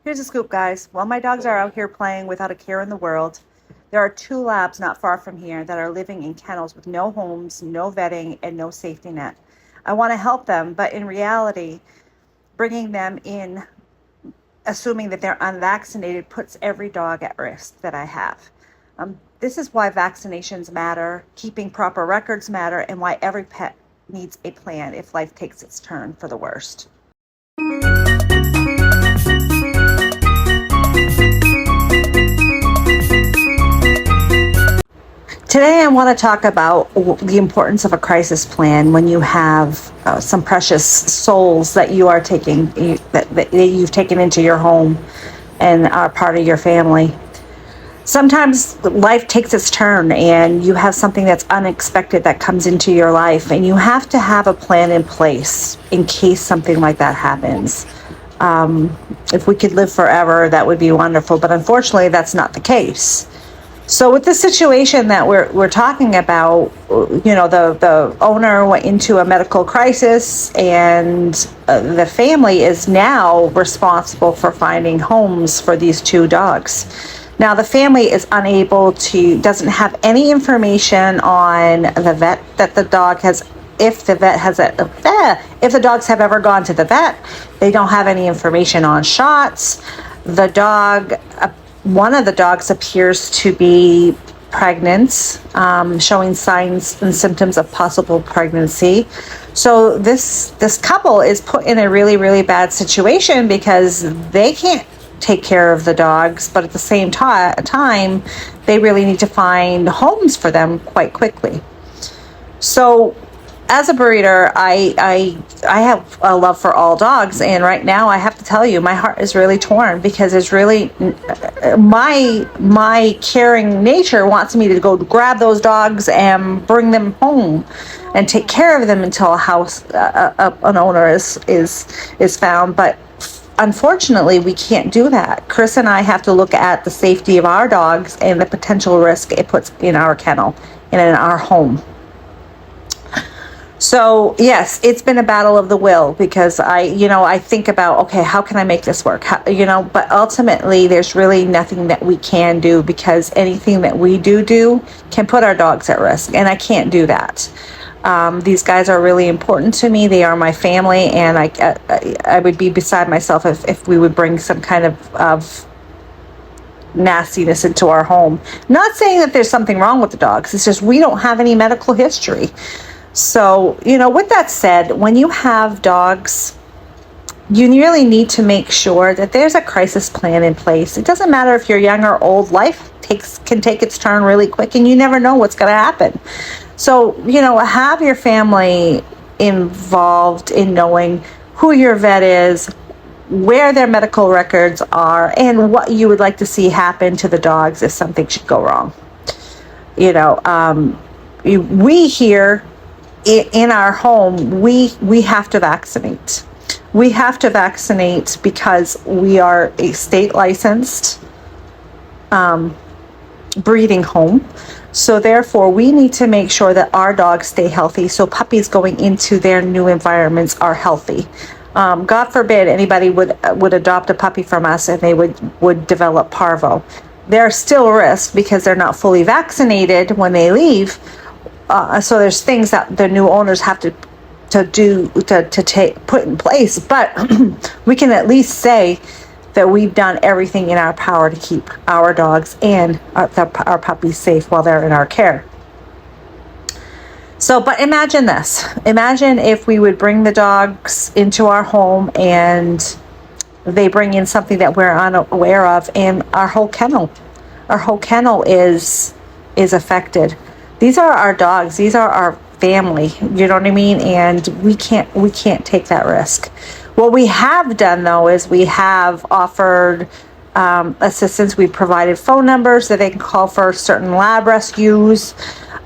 Here's a scoop, guys. While my dogs are out here playing without a care in the world, there are two labs not far from here that are living in kennels with no homes, no vetting, and no safety net. I want to help them, but in reality, bringing them in, assuming that they're unvaccinated, puts every dog at risk that I have. This is why vaccinations matter, keeping proper records matter, and why every pet needs a plan if life takes its turn for the worst. Today, I want to talk about the importance of a crisis plan when you have some precious souls that you are taking, that you've taken into your home and are part of your family. Sometimes life takes its turn and you have something that's unexpected that comes into your life, and you have to have a plan in place in case something like that happens. If we could live forever, that would be wonderful, but unfortunately, that's not the case. So with the situation that we're talking about, the owner went into a medical crisis, and the family is now responsible for finding homes for these two dogs. Now the family is doesn't have any information on the vet that the dog has. If the dogs have ever gone to the vet, they don't have any information on shots. One of the dogs appears to be pregnant, showing signs and symptoms of possible pregnancy. So this couple is put in a really, really bad situation because they can't take care of the dogs, but at the same time, they really need to find homes for them quite quickly. So as a breeder, I have a love for all dogs, and right now I have to tell you, my heart is really torn because it's really my caring nature wants me to go grab those dogs and bring them home and take care of them until an owner is found, but unfortunately, we can't do that. Chris and I have to look at the safety of our dogs and the potential risk it puts in our kennel and in our home. So yes, it's been a battle of the will because I think about, okay, how can I make this work? But ultimately there's really nothing that we can do because anything that we do can put our dogs at risk, and I can't do that. These guys are really important to me. They are my family, and I would be beside myself if we would bring some kind of nastiness into our home. Not saying that there's something wrong with the dogs. It's just we don't have any medical history. So, with that said, when you have dogs, you really need to make sure that there's a crisis plan in place. It doesn't matter if you're young or old. Life can take its turn really quick, and you never know what's going to happen. So, have your family involved in knowing who your vet is, where their medical records are, and what you would like to see happen to the dogs if something should go wrong. We here in our home, we have to vaccinate. We have to vaccinate because we are a state licensed breeding home. So therefore, we need to make sure that our dogs stay healthy, so puppies going into their new environments are healthy. God forbid anybody would adopt a puppy from us and they would develop parvo. There's still risk because they're not fully vaccinated when they leave. So there's things that the new owners have to put in place, but we can at least say that we've done everything in our power to keep our dogs and our puppies safe while they're in our care. So, but imagine this. Imagine if we would bring the dogs into our home and they bring in something that we're unaware of, and our whole kennel is affected. These are our dogs. These are our family. You know what I mean? And we can't take that risk. What we have done, though, is we have offered assistance. We've provided phone numbers that they can call for certain lab rescues.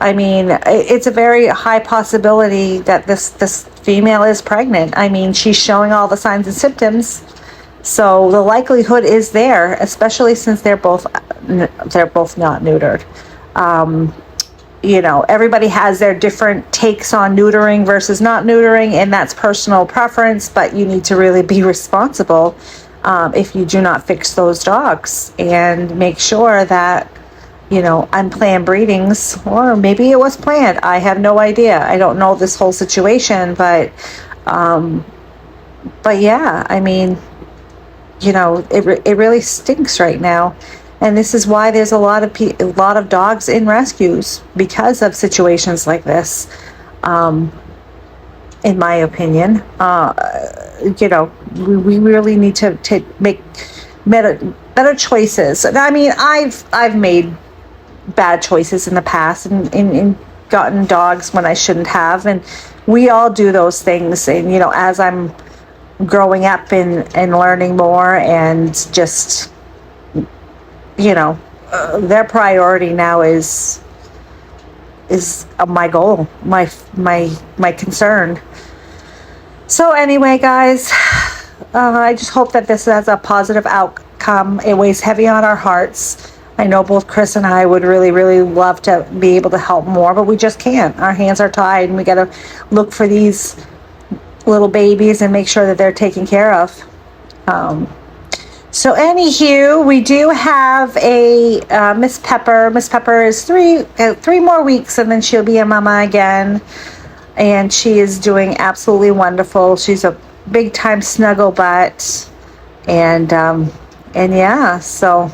I mean, it's a very high possibility that this female is pregnant. I mean, she's showing all the signs and symptoms. So the likelihood is there, especially since they're both not neutered. Everybody has their different takes on neutering versus not neutering, and that's personal preference, but you need to really be responsible if you do not fix those dogs and make sure that, you know, unplanned breedings, or maybe it was planned. I have no idea. I don't know this whole situation, but yeah, I mean, you know, it really stinks right now. And this is why there's a lot of dogs in rescues, because of situations like this. In my opinion, you know, we really need to make better choices. And I mean, I've made bad choices in the past, and gotten dogs when I shouldn't have, and we all do those things. And you know, as I'm growing up and learning more, and just, you know, their priority now is my goal, my concern. So anyway, guys, I just hope that this has a positive outcome. It weighs heavy on our hearts. I know both Chris and I would really, really love to be able to help more, but we just can't. Our hands are tied, and we got to look for these little babies and make sure that they're taken care of. So anywho, we do have a Miss Pepper. Miss Pepper is three more weeks, and then she'll be a mama again. And she is doing absolutely wonderful. She's a big time snuggle butt. And yeah, so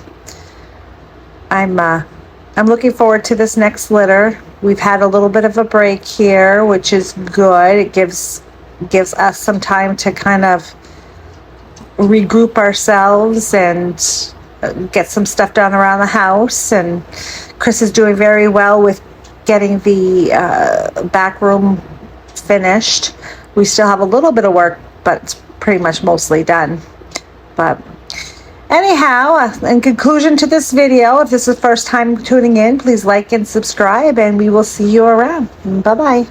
I'm looking forward to this next litter. We've had a little bit of a break here, which is good. It gives us some time to kind of regroup ourselves and get some stuff done around the house. And Chris is doing very well with getting the back room finished. We still have a little bit of work, but it's pretty much mostly done. But anyhow, in conclusion to this video, if this is the first time tuning in, please like and subscribe, and we will see you around. Bye-bye.